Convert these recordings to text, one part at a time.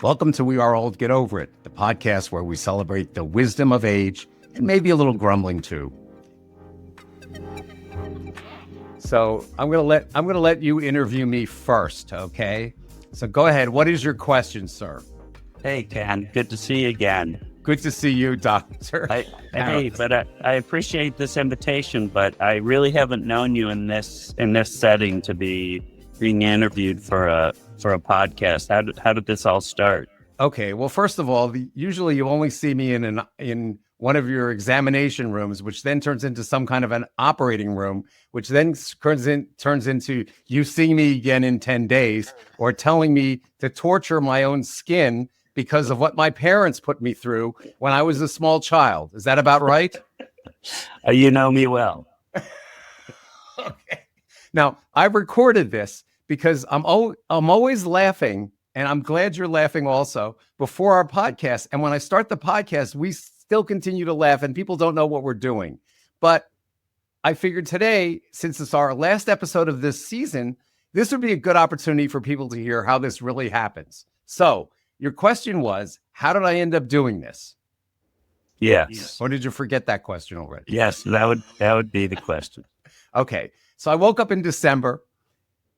Welcome to We Are Old, Get Over It, the podcast where we celebrate the wisdom of age and maybe a little grumbling too. So I'm gonna let you interview me first, okay? So go ahead. What is your question, sir? Hey, Ken. Good to see you again. Good to see you, Doctor. I appreciate this invitation, but I really haven't known you in this setting to be being interviewed for a podcast. How did this all start? Okay. Well, first of all, usually you only see me in one of your examination rooms, which then turns into some kind of an operating room, which then turns into you seeing me again in 10 days or telling me to torture my own skin because of what my parents put me through when I was a small child. Is that about right? You know me well. Okay. Now, I recorded this because I'm always laughing, and I'm glad you're laughing also, before our podcast. And when I start the podcast, we still continue to laugh, and people don't know what we're doing. But I figured today, since it's our last episode of this season, this would be a good opportunity for people to hear how this really happens. So your question was, how did I end up doing this? Yes. Or did you forget that question already? Yes, that would be the question. Okay. So I woke up in December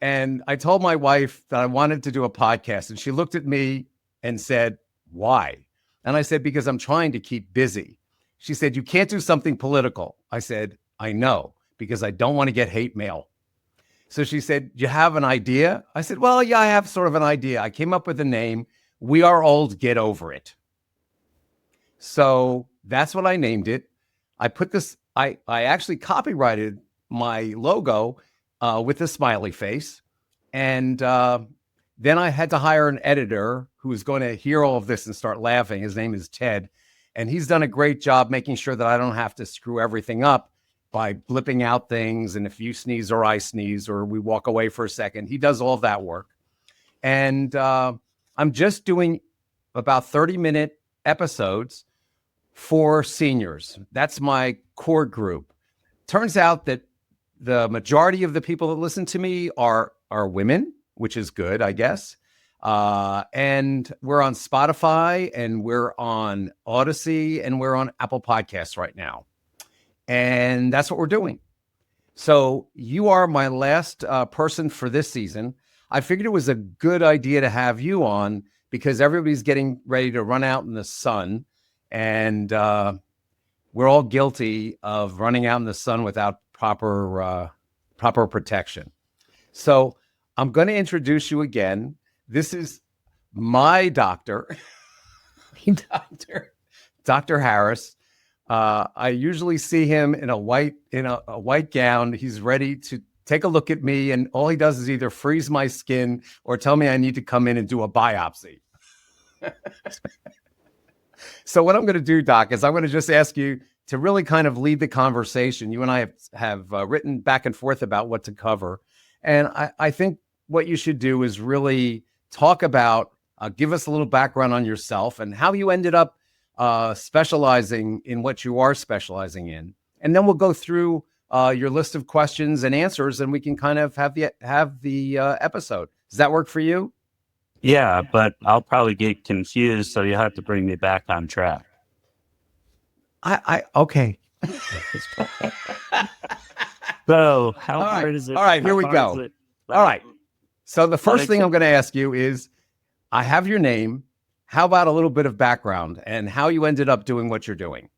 and I told my wife that I wanted to do a podcast, and she looked at me and said, "Why?" And I said, "Because I'm trying to keep busy." She said, "You can't do something political." I said, "I know, because I don't want to get hate mail." So she said, "You have an idea?" I said, "Well, yeah, I have sort of an idea." I came up with a name, We Are Old, Get Over It. So that's what I named it. I put this, I actually copyrighted my logo with a smiley face. And then I had to hire an editor who was going to hear all of this and start laughing. His name is Ted. And he's done a great job making sure that I don't have to screw everything up by blipping out things. And if you sneeze or I sneeze or we walk away for a second, he does all of that work. And I'm just doing about 30-minute episodes for seniors. That's my core group. Turns out that the majority of the people that listen to me are women, which is good, I guess. And we're on Spotify, and we're on Odyssey, and we're on Apple Podcasts right now. And that's what we're doing. So you are my last person for this season. I figured it was a good idea to have you on because everybody's getting ready to run out in the sun. And we're all guilty of running out in the sun without proper protection. So I'm going to introduce you again. This is my doctor, Dr. Harris. I usually see him in a white gown. He's ready to take a look at me, and all he does is either freeze my skin or tell me I need to come in and do a biopsy. So what I'm going to do, Doc, is I'm going to just ask you to really kind of lead the conversation. You and I have written back and forth about what to cover. And I think what you should do is really talk about, give us a little background on yourself and how you ended up specializing in what you are specializing in. And then we'll go through your list of questions and answers, and we can kind of have the episode. Does that work for you? Yeah, but I'll probably get confused, so you'll have to bring me back on track. Okay. So how hard is it? All right, here we go. All right. So the first thing I'm going to ask you is, I have your name. How about a little bit of background and how you ended up doing what you're doing?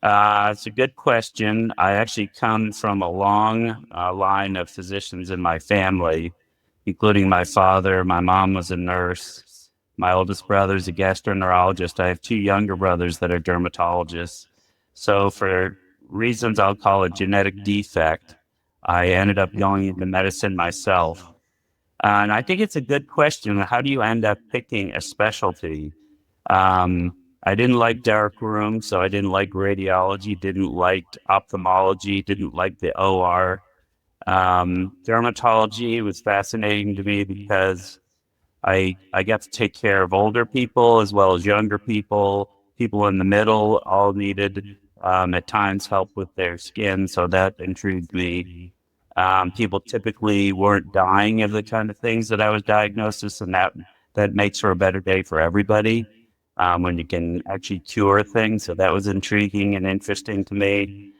It's a good question. I actually come from a long line of physicians in my family, including my father. My mom was a nurse. My oldest brother is a gastroenterologist. I have two younger brothers that are dermatologists. So for reasons I'll call a genetic defect, I ended up going into medicine myself. And I think it's a good question. How do you end up picking a specialty? I didn't like dark rooms, so I didn't like radiology, didn't like ophthalmology, didn't like the OR. Dermatology was fascinating to me because I got to take care of older people as well as younger people. People in the middle all needed at times help with their skin, so that intrigued me. People typically weren't dying of the kind of things that I was diagnosed with, and that makes for a better day for everybody when you can actually cure things. So that was intriguing and interesting to me.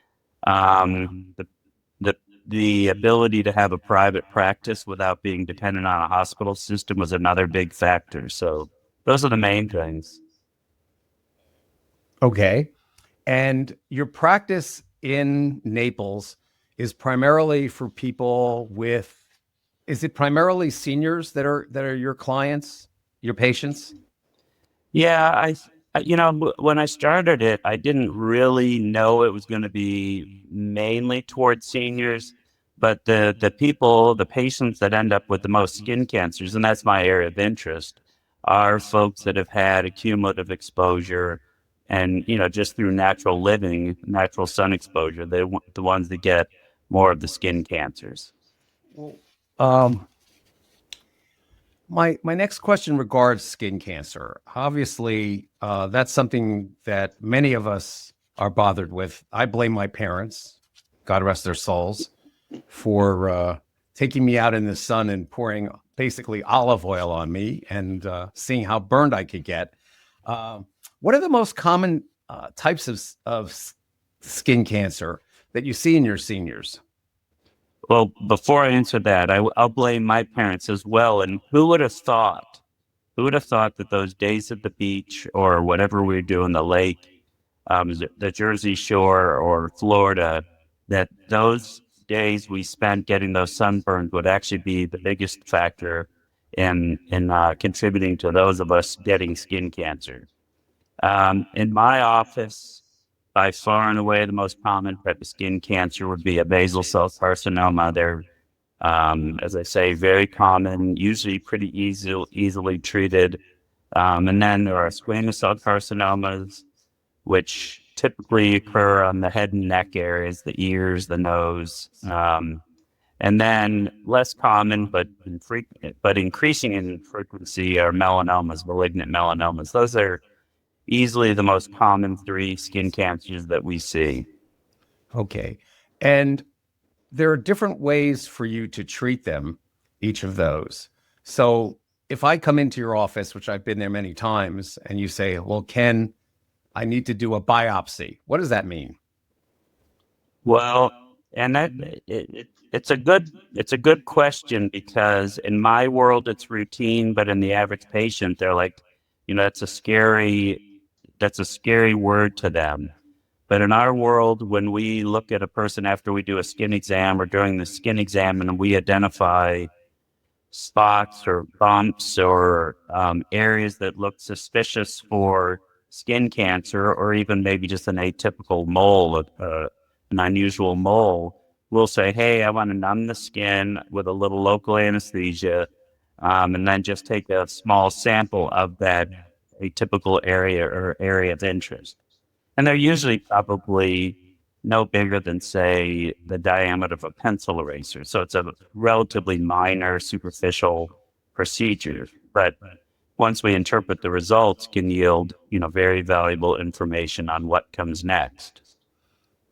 The the the ability to have a private practice without being dependent on a hospital system was another big factor. So those are the main things. Okay. And your practice in Naples is primarily for people with, is it primarily seniors that are your clients, your patients? Yeah, when I started it, I didn't really know it was going to be mainly towards seniors, but the patients that end up with the most skin cancers, and that's my area of interest, are folks that have had a cumulative exposure, and just through natural living, natural sun exposure, the ones that get more of the skin cancers. Well, my next question regards skin cancer. Obviously, that's something that many of us are bothered with. I blame my parents, God rest their souls, for taking me out in the sun and pouring basically olive oil on me and seeing how burned I could get. Uh, what are the most common types of skin cancer that you see in your seniors? Well, before I answer that, I'll blame my parents as well. And who would have thought? Who would have thought that those days at the beach or whatever we do in the lake, the Jersey Shore or Florida, that those days we spent getting those sunburns would actually be the biggest factor in contributing to those of us getting skin cancer. In my office, by far and away, the most common type of skin cancer would be a basal cell carcinoma. They're, as I say, very common, usually pretty easily treated. And then there are squamous cell carcinomas, which typically occur on the head and neck areas, the ears, the nose. And then less common, but increasing in frequency are melanomas, malignant melanomas. Those are easily the most common three skin cancers that we see. Okay. And there are different ways for you to treat them, each of those. So if I come into your office, which I've been there many times, and you say, well, Ken, I need to do a biopsy, what does that mean? Well, and it's a good question because in my world it's routine, but in the average patient, they're like, that's a scary word to them. But in our world, when we look at a person after we do a skin exam or during the skin exam and we identify spots or bumps or areas that look suspicious for skin cancer or even maybe just an atypical mole, an unusual mole, we'll say, hey, I want to numb the skin with a little local anesthesia and then just take a small sample of that atypical area or area of interest. And they're usually probably no bigger than, say, the diameter of a pencil eraser. So it's a relatively minor, superficial procedure. But once we interpret the results, can yield, very valuable information on what comes next.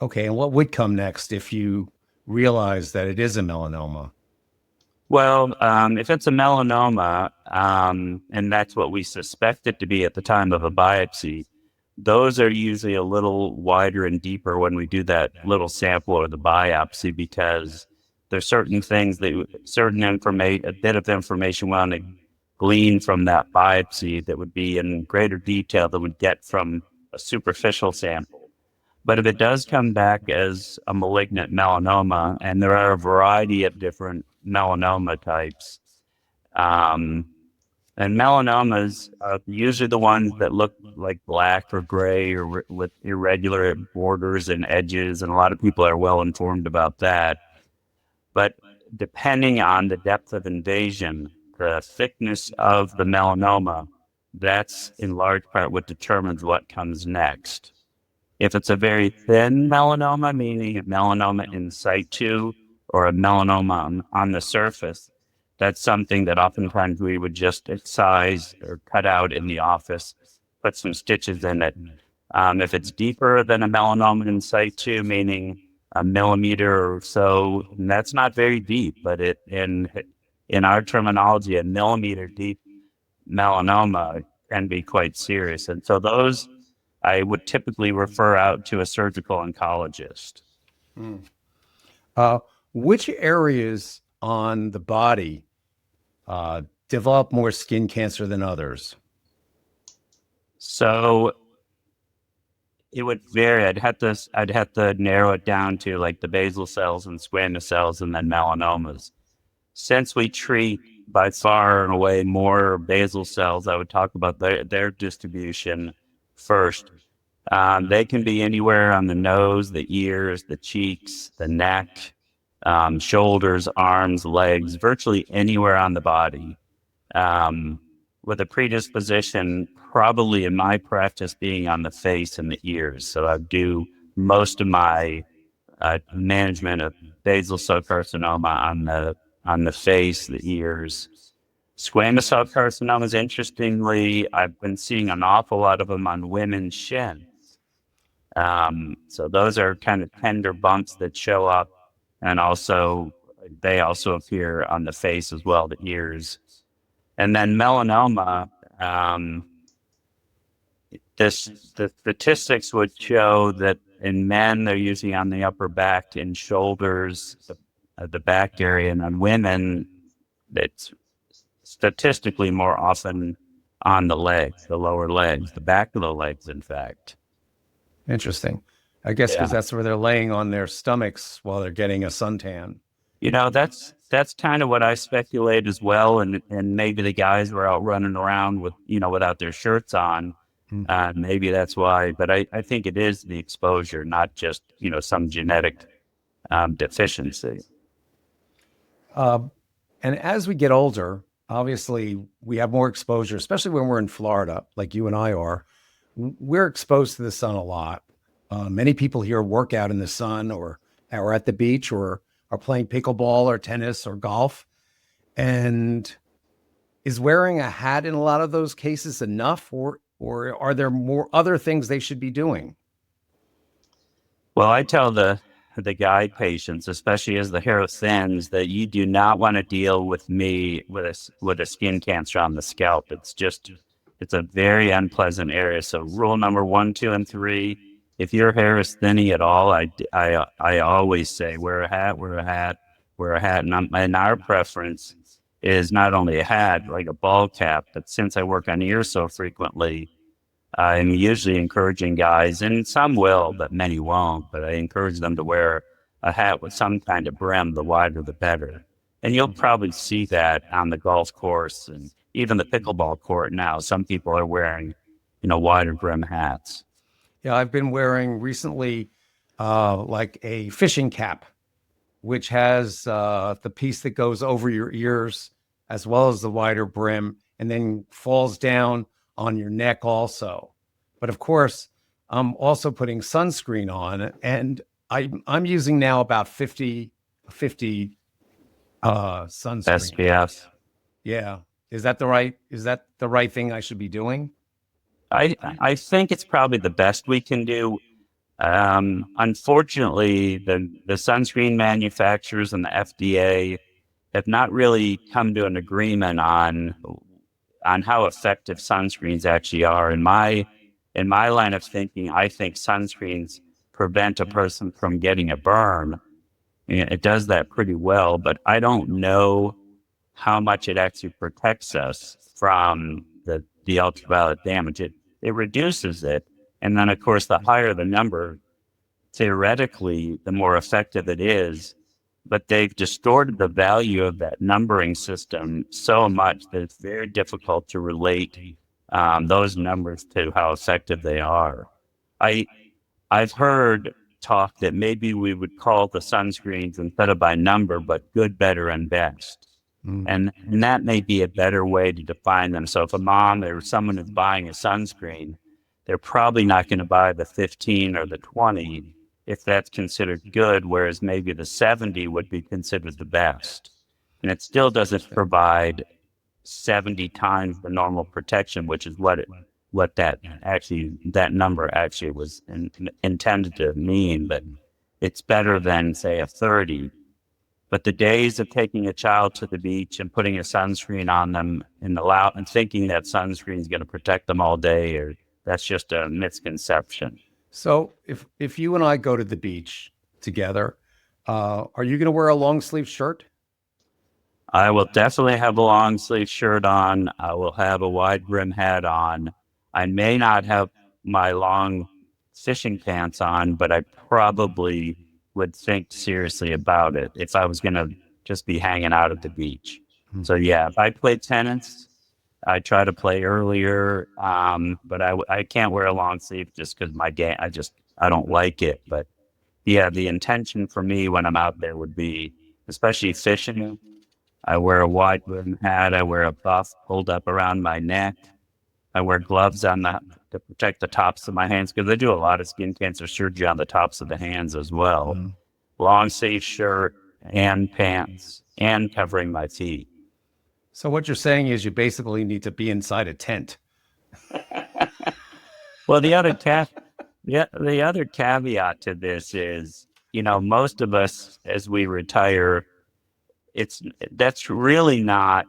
Okay. And what would come next if you realize that it is a melanoma? Well, if it's a melanoma, and that's what we suspect it to be at the time of a biopsy, those are usually a little wider and deeper when we do that little sample or the biopsy because there's certain things certain information, a bit of information we want to glean from that biopsy that would be in greater detail than we'd get from a superficial sample. But if it does come back as a malignant melanoma, and there are a variety of different melanoma types, um, and melanomas are usually the ones that look like black or gray or with irregular borders and edges, and a lot of people are well informed about that. But depending on the depth of invasion, the thickness of the melanoma, that's in large part what determines what comes next. If it's a very thin melanoma, meaning a melanoma in situ or a melanoma on the surface, that's something that oftentimes we would just excise or cut out in the office, put some stitches in it. If it's deeper than a melanoma in situ, meaning a millimeter or so, that's not very deep, but in our terminology, a millimeter deep melanoma can be quite serious. And so those I would typically refer out to a surgical oncologist. Mm. Uh, which areas on the body uh, develop more skin cancer than others? So it would vary. I'd have to narrow it down to like the basal cells and squamous cells and then melanomas. Since we treat by far and away more basal cells, I would talk about their distribution first. They can be anywhere on the nose, the ears, the cheeks, the neck, shoulders, arms, legs, virtually anywhere on the body. Um, with a predisposition, probably in my practice, being on the face and the ears. So I do most of my management of basal cell carcinoma on the face, the ears. Squamous cell carcinomas, interestingly, I've been seeing an awful lot of them on women's shin. So those are kind of tender bumps that show up, and also they also appear on the face as well, the ears. And then melanoma, the statistics would show that in men, they're usually on the upper back and shoulders, the back area, and on women, it's statistically more often on the legs, the lower legs, the back of the legs, in fact. Interesting. I guess because Yeah. that's where they're laying on their stomachs while they're getting a suntan. That's kind of what I speculate as well, and maybe the guys were out running around with without their shirts on. Mm. Maybe that's why, but I think it is the exposure, not just some genetic deficiency. Uh, and as we get older, obviously we have more exposure, especially when we're in Florida, like you and I are. We're exposed to the sun a lot. Many people here work out in the sun or are at the beach or are playing pickleball or tennis or golf. And is wearing a hat in a lot of those cases enough, or are there more other things they should be doing? Well, I tell the guide patients, especially as the hair thins, that you do not want to deal with me with a skin cancer on the scalp. It's a very unpleasant area. So rule number 1, 2, and 3: if your hair is thinning at all, I always say wear a hat, wear a hat, wear a hat. And our preference is not only a hat, like a ball cap, but since I work on ears so frequently, I'm usually encouraging guys, and some will, but many won't. But I encourage them to wear a hat with some kind of brim. The wider, the better. And you'll probably see that on the golf course and even the pickleball court now. Some people are wearing, wider brim hats. Yeah, I've been wearing recently like a fishing cap, which has the piece that goes over your ears as well as the wider brim and then falls down on your neck also. But of course, I'm also putting sunscreen on, and I'm using now about 50 sunscreen. SPF. Yeah. Is that the right thing I should be doing? I think it's probably the best we can do. Unfortunately, the sunscreen manufacturers and the FDA have not really come to an agreement on how effective sunscreens actually are. In my line of thinking, I think sunscreens prevent a person from getting a burn. And it does that pretty well, but I don't know how much it actually protects us from the ultraviolet damage. It reduces it. And then, of course, the higher the number, theoretically, the more effective it is. But they've distorted the value of that numbering system so much that it's very difficult to relate those numbers to how effective they are. I I've heard talk that maybe we would call the sunscreens instead of by number, but good, better, and best. Mm. And that may be a better way to define them. So if a mom or someone is buying a sunscreen, they're probably not going to buy the 15 or the 20 if that's considered good, whereas maybe the 70 would be considered the best. And it still doesn't provide 70 times the normal protection, which is what that number actually was intended to mean. But it's better than, say, a 30. But the days of taking a child to the beach and putting a sunscreen on them and thinking that sunscreen is going to protect them all day, or that's just a misconception. So if you and I go to the beach together, are you going to wear a long sleeve shirt? I will definitely have a long sleeve shirt on. I will have a wide brim hat on. I may not have my long fishing pants on, but I probably would think seriously about it if I was going to just be hanging out at the beach. Hmm. So yeah, if I play tennis, I try to play earlier, but I can't wear a long sleeve just because my game, I don't like it. But yeah, the intention for me when I'm out there would be, especially fishing, I wear a wide brim hat. I wear a buff pulled up around my neck. I wear gloves to protect the tops of my hands because they do a lot of skin cancer surgery on the tops of the hands as well. Mm. Long sleeve shirt and pants and covering my feet. So what you're saying is you basically need to be inside a tent. Well, the other caveat to this is, most of us as we retire, it's that's really not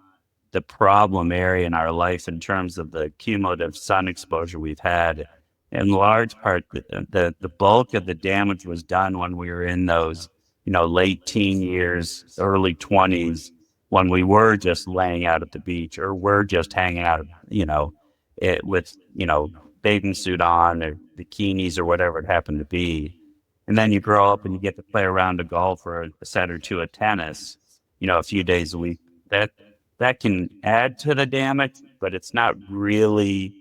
the problem area in our life in terms of the cumulative sun exposure we've had. In large part, the bulk of the damage was done when we were in those, late teen years, early 20s, when we were just laying out at the beach or we're just hanging out, with, bathing suit on or bikinis or whatever it happened to be. And then you grow up and you get to play around a golf or a set or two of tennis, a few days a week. That can add to the damage, but it's not really,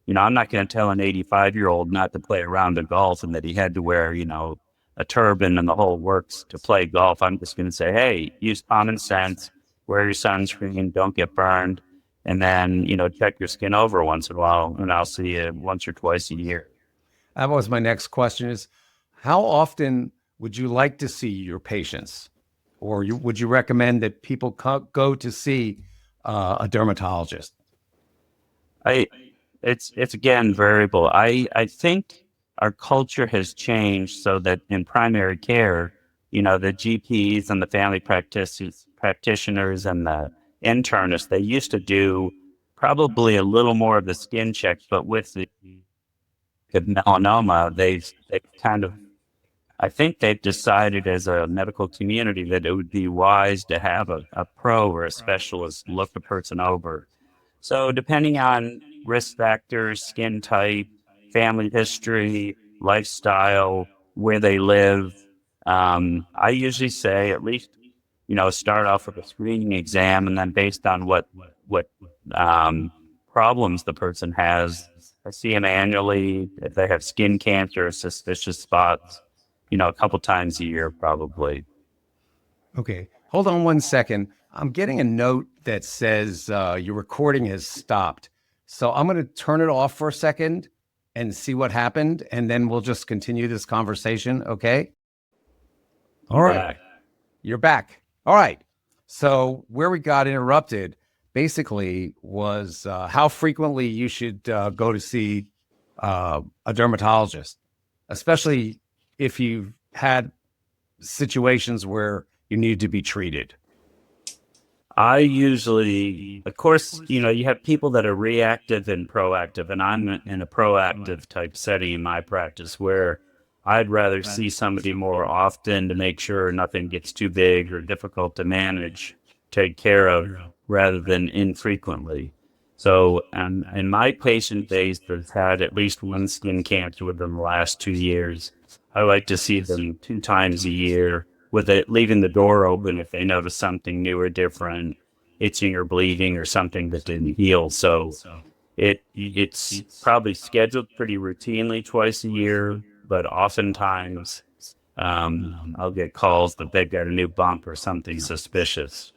I'm not going to tell an 85-year-old not to play a round of golf and that he had to wear, a turban and the whole works to play golf. I'm just going to say, hey, use common sense, wear your sunscreen, don't get burned, and then, check your skin over once in a while, and I'll see you once or twice a year. That was my next question is how often would you like to see your patients? Or would you recommend that people go to see a dermatologist? I it's again variable. I think our culture has changed so that in primary care, the GPs and the practitioners and the internists, they used to do probably a little more of the skin check, but with the melanoma, they kind of I think they've decided as a medical community that it would be wise to have a pro or a specialist look the person over. So depending on risk factors, skin type, family history, lifestyle, where they live, I usually say at least, start off with a screening exam, and then based on what problems the person has, I see them annually. If they have skin cancer or suspicious spots, a couple times a year probably. Okay, hold on one second. I'm getting a note that says your recording has stopped. So I'm going to turn it off for a second and see what happened, and then we'll just continue this conversation. Okay. All right. Back. You're back. All right. So where we got interrupted basically was how frequently you should go to see a dermatologist, especially if you've had situations where you need to be treated. I usually, of course, you have people that are reactive and proactive, and I'm in a proactive type setting in my practice where I'd rather see somebody more often to make sure nothing gets too big or difficult to manage, take care of, rather than infrequently. So, and in my patient base that's had at least one skin cancer within the last 2 years, I like to see them 2 times a year with it leaving the door open if they notice something new or different, itching or bleeding or something that didn't heal. So it's probably scheduled pretty routinely twice a year, but oftentimes I'll get calls that they've got a new bump or something suspicious.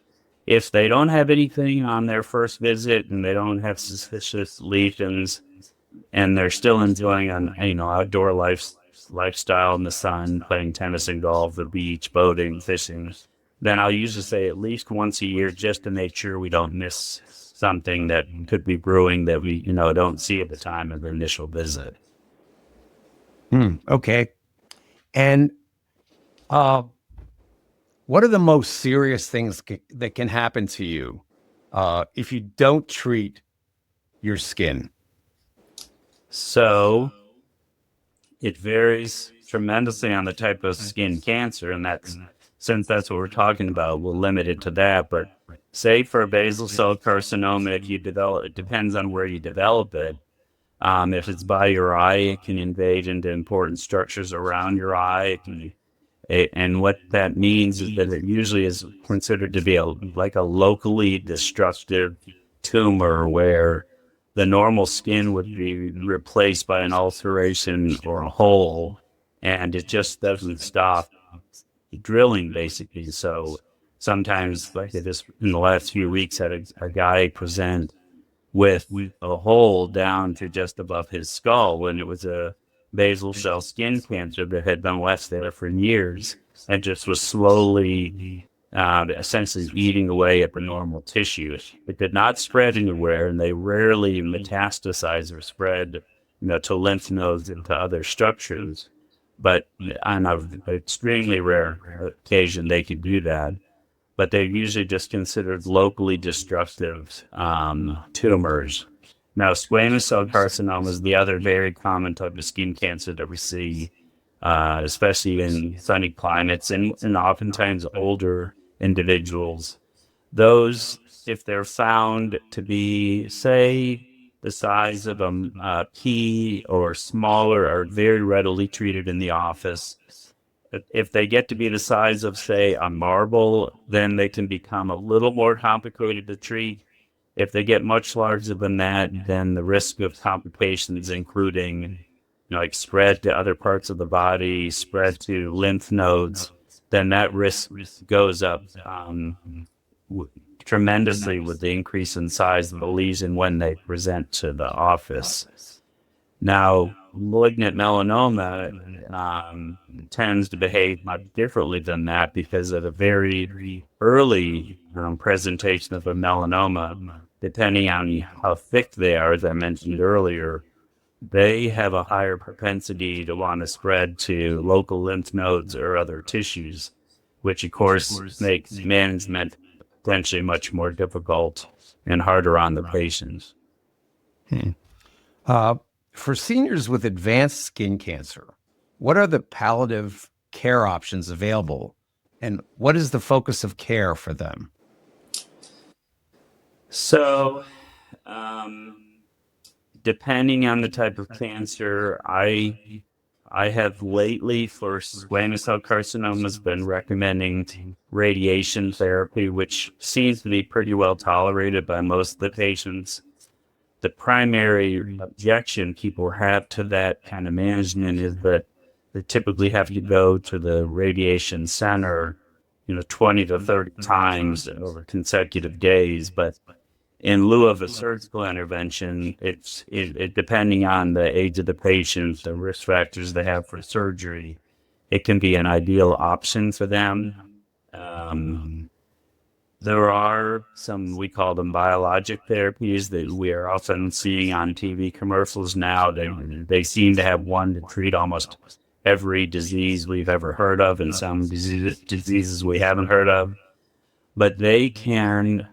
If they don't have anything on their first visit and they don't have suspicious lesions and they're still enjoying an outdoor lifestyle in the sun, playing tennis and golf, the beach, boating, fishing, then I'll usually say at least once a year just to make sure we don't miss something that could be brewing that we don't see at the time of the initial visit. Okay. And uh, What are the most serious things that can happen to you if you don't treat your skin? So it varies tremendously on the type of skin cancer, and that's since that's what we're talking about, we'll limit it to that. But say for a basal cell carcinoma, if you develop, it depends on where you develop it. If it's by your eye, it can invade into important structures around your eye. And what that means is that it usually is considered to be like a locally destructive tumor where the normal skin would be replaced by an ulceration or a hole, and it just doesn't stop drilling, basically. So sometimes, like I just in the last few weeks, had a guy present with a hole down to just above his skull when it was a basal cell skin cancer that had been left there for years and just was slowly, essentially eating away at the normal tissue. It did not spread anywhere, and they rarely metastasize or spread, to lymph nodes and to other structures. But on an extremely rare occasion, they could do that, but they're usually just considered locally destructive tumors. Now, squamous cell carcinoma is the other very common type of skin cancer that we see, especially in sunny climates and oftentimes older individuals. Those, if they're found to be, say, the size of a pea or smaller, are very readily treated in the office. If they get to be the size of, say, a marble, then they can become a little more complicated to treat. If they get much larger than that, then the risk of complications, including, like spread to other parts of the body, spread to lymph nodes, then that risk goes up tremendously with the increase in size of the lesion when they present to the office. Now, malignant melanoma tends to behave much differently than that because of a very early presentation of a melanoma. Depending on how thick they are, as I mentioned earlier, they have a higher propensity to want to spread to local lymph nodes or other tissues, which of course makes management potentially much more difficult and harder on the patients. Uh, for seniors with advanced skin cancer, what are the palliative care options available, and what is the focus of care for them? So, depending on the type of cancer, I have lately for squamous cell carcinomas been recommending radiation therapy, which seems to be pretty well tolerated by most of the patients. The primary objection people have to that kind of management is that they typically have to go to the radiation center, 20 to 30 times over consecutive days. But in lieu of a surgical intervention, it depending on the age of the patient, the risk factors they have for surgery, it can be an ideal option for them. Um, there are some, we call them biologic therapies, that we are often seeing on TV commercials now. They seem to have one to treat almost every disease we've ever heard of and some diseases we haven't heard of. But they can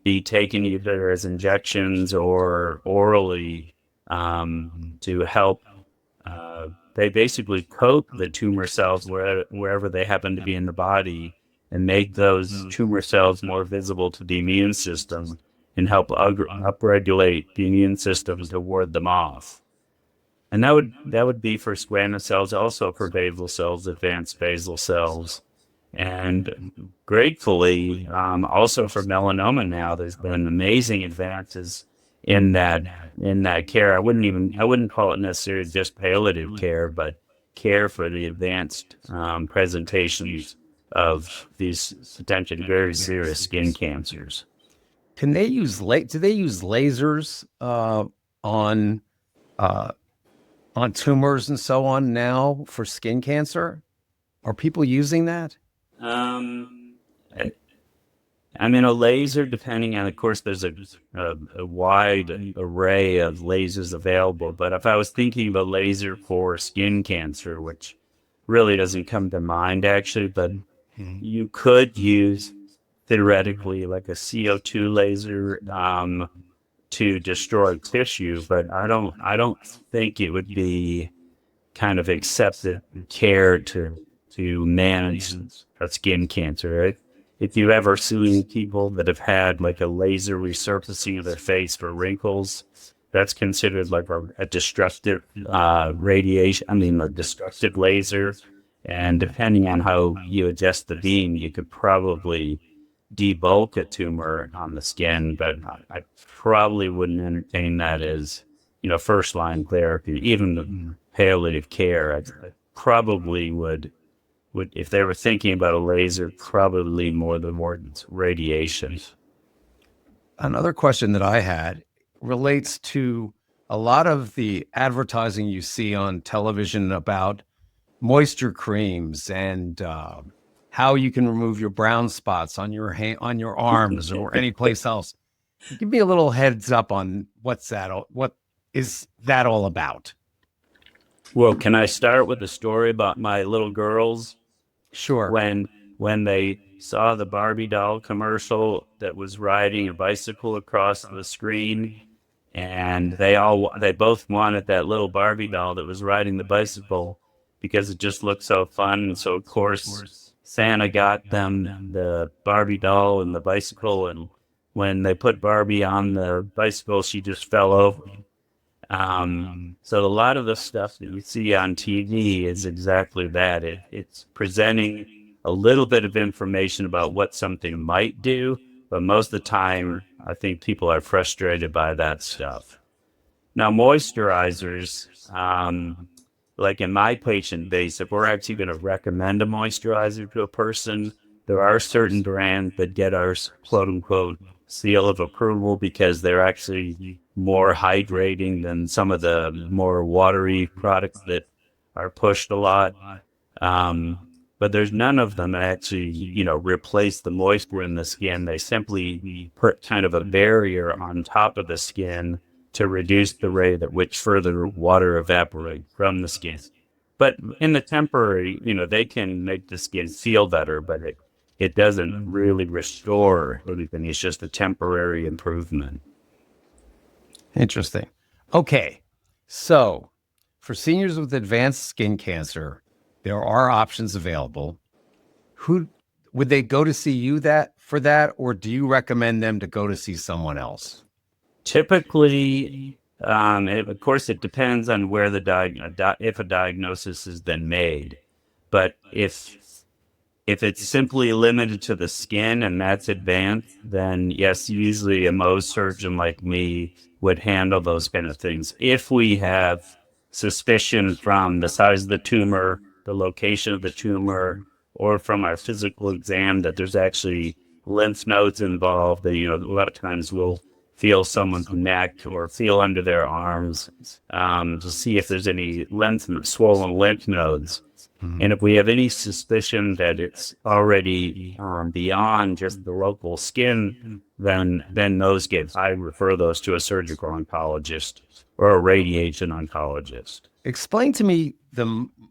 be taken either as injections or orally to help. They basically coat the tumor cells wherever they happen to be in the body and make those tumor cells more visible to the immune system and help upregulate the immune system to ward them off. And that would be for squamous cells, also for basal cells, advanced basal cells. And gratefully, also for melanoma now, there's been amazing advances in that care. I wouldn't call it necessarily just palliative care, but care for the advanced presentations of these potentially very serious skin cancers. Can they use do they use lasers on uh, on tumors and so on now for skin cancer? Are people using that? Um, I mean, a laser, depending on, of course, there's a wide array of lasers available. But if I was thinking of a laser for skin cancer, which really doesn't come to mind actually, but You could use theoretically like a CO2 laser to destroy tissue, but I don't think it would be kind of accepted care to manage a skin cancer. Right? If you've ever seen people that have had like a laser resurfacing of their face for wrinkles, that's considered like a destructive radiation. I mean, a destructive laser. And depending on how you adjust the beam, you could probably debulk a tumor on the skin, but I probably wouldn't entertain that as, first line therapy, even the palliative care. I probably would if they were thinking about a laser, probably more towards radiation. Another question that I had relates to a lot of the advertising you see on television about moisture creams and how you can remove your brown spots on your on your arms or any place else. Give me a little heads up on what is that all about? Well, can I start with a story about my little girls Sure. when they saw the Barbie doll commercial that was riding a bicycle across the screen, and they both wanted that little Barbie doll that was riding the bicycle because it just looked so fun. And so of course Santa got them the Barbie doll and the bicycle, and when they put Barbie on the bicycle, she just fell over. So a lot of the stuff that you see on TV is exactly that. It's presenting a little bit of information about what something might do, but most of the time, I think people are frustrated by that stuff. Now, moisturizers, like in my patient base, if we're actually going to recommend a moisturizer to a person, there are certain brands that get our quote unquote seal of approval because they're actually more hydrating than some of the more watery products that are pushed a lot. Um, but there's none of them that actually, replace the moisture in the skin. They simply put kind of a barrier on top of the skin to reduce the rate at which further water evaporates from the skin. But in the temporary, they can make the skin feel better, but it doesn't really restore anything. It's just a temporary improvement. Interesting. Okay. So, for seniors with advanced skin cancer, there are options available. Who would they go to see you that for that, or do you recommend them to go to see someone else? Typically, of course, it depends on where if a diagnosis has been made. But if it's simply limited to the skin and that's advanced, then yes, usually a Mohs surgeon like me would handle those kind of things. If we have suspicion from the size of the tumor, the location of the tumor, or from our physical exam that there's actually lymph nodes involved, that, a lot of times we'll feel someone's neck or feel under their arms to see if there's any swollen lymph nodes. And if we have any suspicion that it's already beyond just the local skin, then I refer those to a surgical oncologist or a radiation oncologist. Explain to me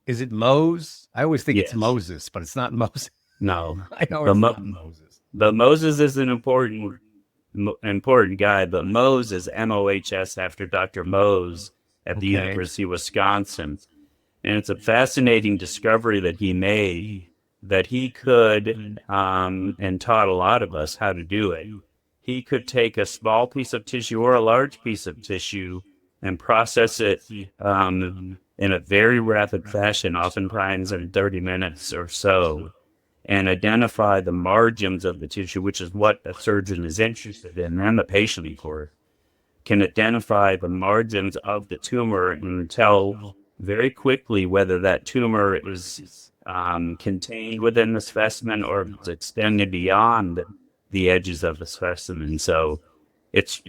is it Mohs? I always think it's Yes. Moses, but it's not Moses. No, I know the it's Mo- not Moses. the Moses is an important guy, but Mohs is MOHS after Dr. Mohs at the Okay. University of Wisconsin. And it's a fascinating discovery that he made, that he could, and taught a lot of us how to do it. He could take a small piece of tissue or a large piece of tissue and process it in a very rapid fashion, oftentimes in 30 minutes or so, and identify the margins of the tissue, which is what a surgeon is interested in, and the patient, of course, can identify the margins of the tumor and tell very quickly whether that tumor is contained within the specimen or if it's extended beyond the edges of the specimen. So it's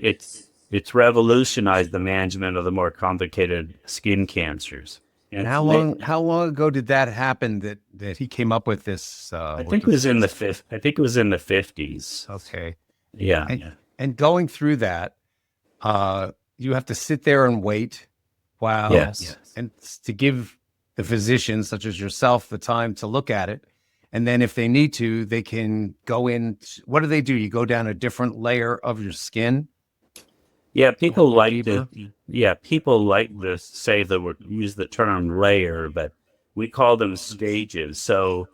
revolutionized the management of the more complicated skin cancers. And how long ago did that happen that he came up with this I think it was in the fifth. I think it was in the 50s. Okay. Yeah. And going through that, you have to sit there and wait while Yes. and to give the physician such as yourself the time to look at it. And then if they need to, they can go in. What do? You go down a different layer of your skin Yeah, to people go like to deeper. people like to say the word, use the term layer, but we call them stages. So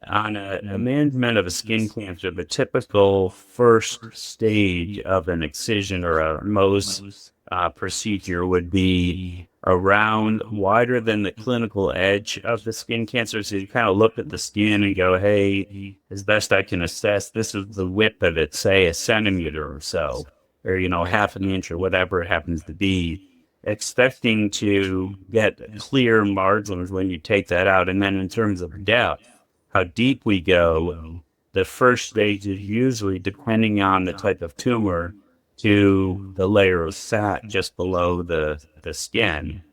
on a management of a skin cancer, the typical first stage of an excision or a Mohs procedure would be around wider than the clinical edge of the skin cancer. So you kind of look at the skin and go, hey, as best I can assess, this is the width of it, say a centimeter or so, or, half an inch or whatever it happens to be, expecting to get clear margins when you take that out. And then in terms of depth, how deep we go, the first stage is usually, depending on the type of tumor, to the layer of fat just below the skin.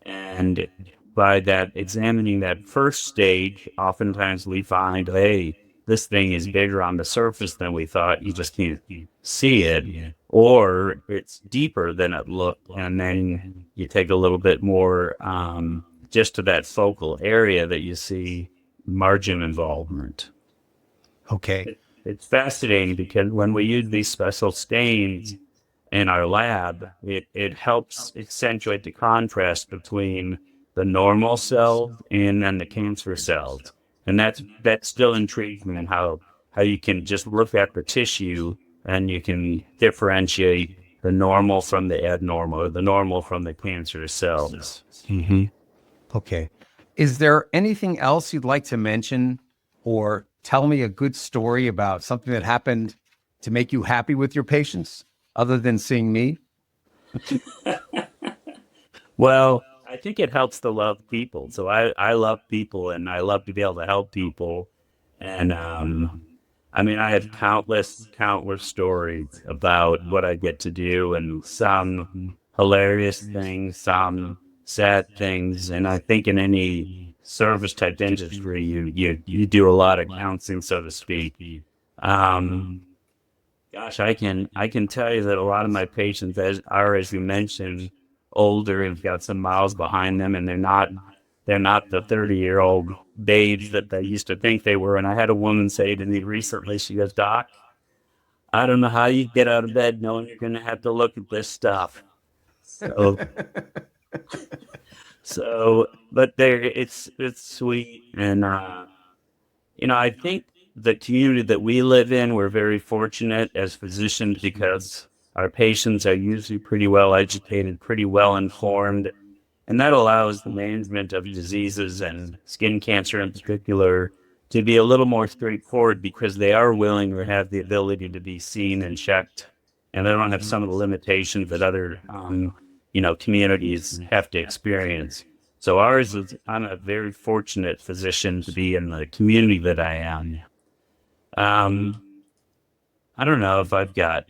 And by that, examining that first stage, oftentimes we find, hey, this thing is bigger on the surface than we thought. You just can't see it. Or it's deeper than it looked. And then you take a little bit more just to that focal area that you see margin involvement. Okay. It's fascinating because when we use these special stains in our lab, it helps accentuate the contrast between the normal cells and then the cancer cells. And that still intrigues me, and how you can just look at the tissue and you can differentiate the normal from the abnormal, or the normal from the cancer cells. Okay. Is there anything else you'd like to mention or tell me a good story about something that happened to make you happy with your patients other than seeing me? Well, I think it helps to love people. So I love people, and I love to be able to help people. And I mean, I have countless stories about what I get to do, and some hilarious things, some sad things. And I think in any service type industry, you do a lot of counseling, so to speak. Um, Gosh, I can tell you that a lot of my patients as you mentioned, older and got some miles behind them, and they're not the 30-year-old babes that they used to think they were. And I had a woman say to me recently, she goes, "Doc, I don't know how you get out of bed knowing you're going to have to look at this stuff." So, but it's sweet, and I think the community that we live in, we're very fortunate as physicians because our patients are usually pretty well educated, pretty well informed, and that allows the management of diseases and skin cancer in particular to be a little more straightforward because they are willing or have the ability to be seen and checked, and they don't have some of the limitations that other, communities have to experience. So ours is, I'm a very fortunate physician to be in the community that I am. Um, I don't know if I've got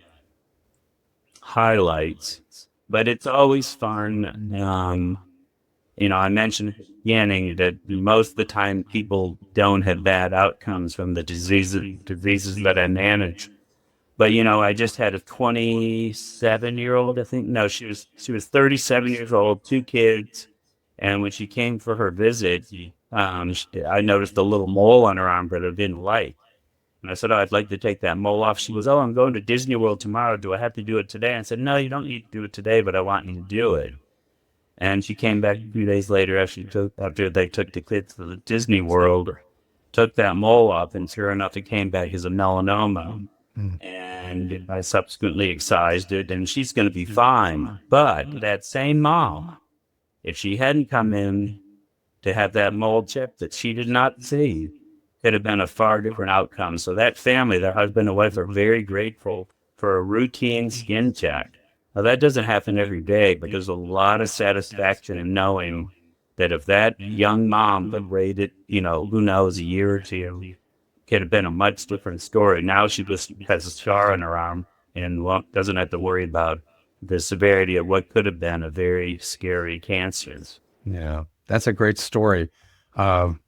highlights, but it's always fun. I mentioned at the beginning that most of the time people don't have bad outcomes from the diseases that I manage. But I just had a 27-year-old, I think. No, she was 37 years old, two kids, and when she came for her visit, I noticed a little mole on her arm that I didn't like. And I said, "Oh, I'd like to take that mole off." She goes, "Oh, I'm going to Disney World tomorrow. Do I have to do it today?" I said, "No, you don't need to do it today, but I want you to do it." And she came back a few days later after they took the kids to the Disney World, took that mole off, and sure enough, it came back as a melanoma. Mm. And I subsequently excised it, and she's going to be fine. But that same mom, if she hadn't come in to have that mole checked that she did not see, could have been a far different outcome. So that family, their husband and wife, are very grateful for a routine skin check. Now, that doesn't happen every day, but there's a lot of satisfaction in knowing that if that young mom had waited, who knows, a year or two, could have been a much different story. Now she just has a scar on her arm and doesn't have to worry about the severity of what could have been a very scary cancer. Yeah, that's a great story. Um,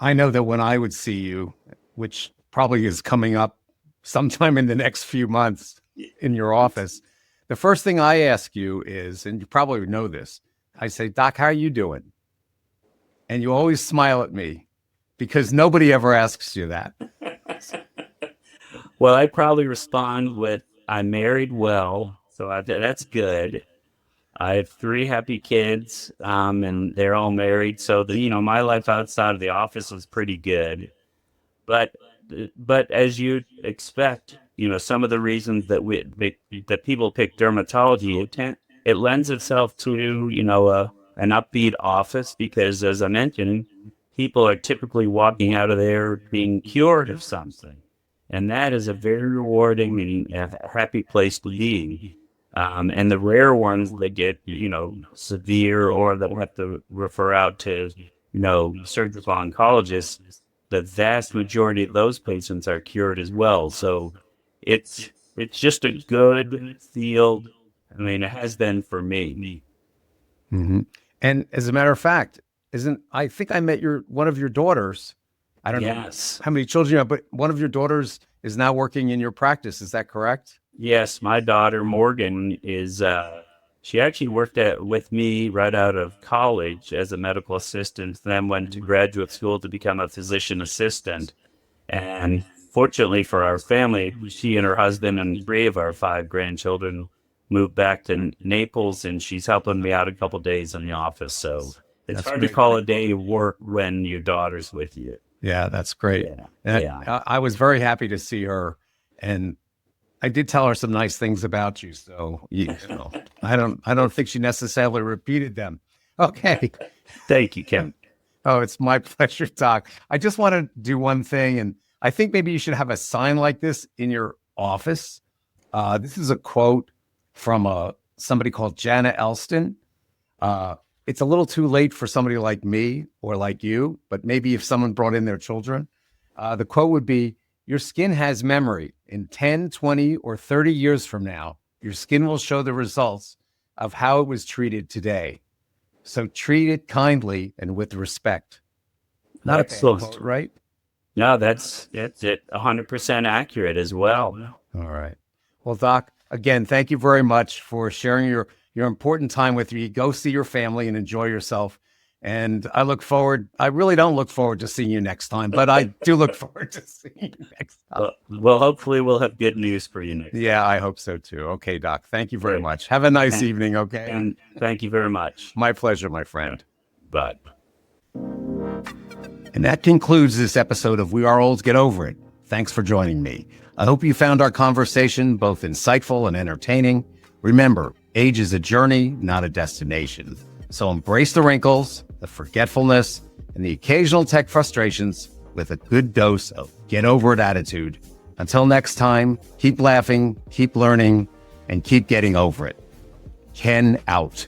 I know that when I would see you, which probably is coming up sometime in the next few months in your office, the first thing I ask you is, and you probably know this, I say, "Doc, how are you doing?" And you always smile at me because nobody ever asks you that. Well, I'd probably respond with, "I married well, so that's good. I have three happy kids, and they're all married. So my life outside of the office was pretty good. But as you'd expect, some of the reasons that people pick dermatology, it lends itself to an upbeat office because, as I mentioned, people are typically walking out of there being cured of something, and that is a very rewarding and a happy place to be. And the rare ones that get severe or that will have to refer out to surgical oncologists, the vast majority of those patients are cured as well. So it's just a good field. I mean, it has been for me. Mm-hmm. And as a matter of fact, I think I met one of your daughters. I don't know Yes. how many children you have, but one of your daughters is now working in your practice. Is that correct? Yes, my daughter Morgan is. She actually worked with me right out of college as a medical assistant, then went to graduate school to become a physician assistant. And fortunately for our family, she and her husband and three of our five grandchildren moved back to Naples, and she's helping me out a couple days in the office. So it's That's hard to great. call a day of work when your daughter's with you. Yeah, that's great. Yeah, And yeah. I was very happy to see her, and I did tell her some nice things about you. So I don't think she necessarily repeated them. Okay. Thank you, Kevin. Oh, it's my pleasure, Doc. I just want to do one thing, and I think maybe you should have a sign like this in your office. This is a quote from somebody called Jana Elston. It's a little too late for somebody like me or like you, but maybe if someone brought in their children, the quote would be, "Your skin has memory. In 10, 20, or 30 years from now, your skin will show the results of how it was treated today. So treat it kindly and with respect." Not a bad Excellent. quote, right? No, that's it. 100% accurate as well. All right. Well, Doc, again, thank you very much for sharing your important time with me. Go see your family and enjoy yourself. And I really don't look forward to seeing you next time, but I do look forward to seeing you next time. Well, hopefully we'll have good news for you next. Yeah, I hope so too. Okay, Doc. Thank you very Great. much. Have a nice And- evening. Okay. And thank you very much. My pleasure, my friend. But And that concludes this episode of We Are Old, Get Over It. Thanks for joining me. I hope you found our conversation both insightful and entertaining. Remember, age is a journey, not a destination. So embrace the wrinkles, the forgetfulness, and the occasional tech frustrations with a good dose of get over it attitude. Until next time, keep laughing, keep learning, and keep getting over it. Ken out.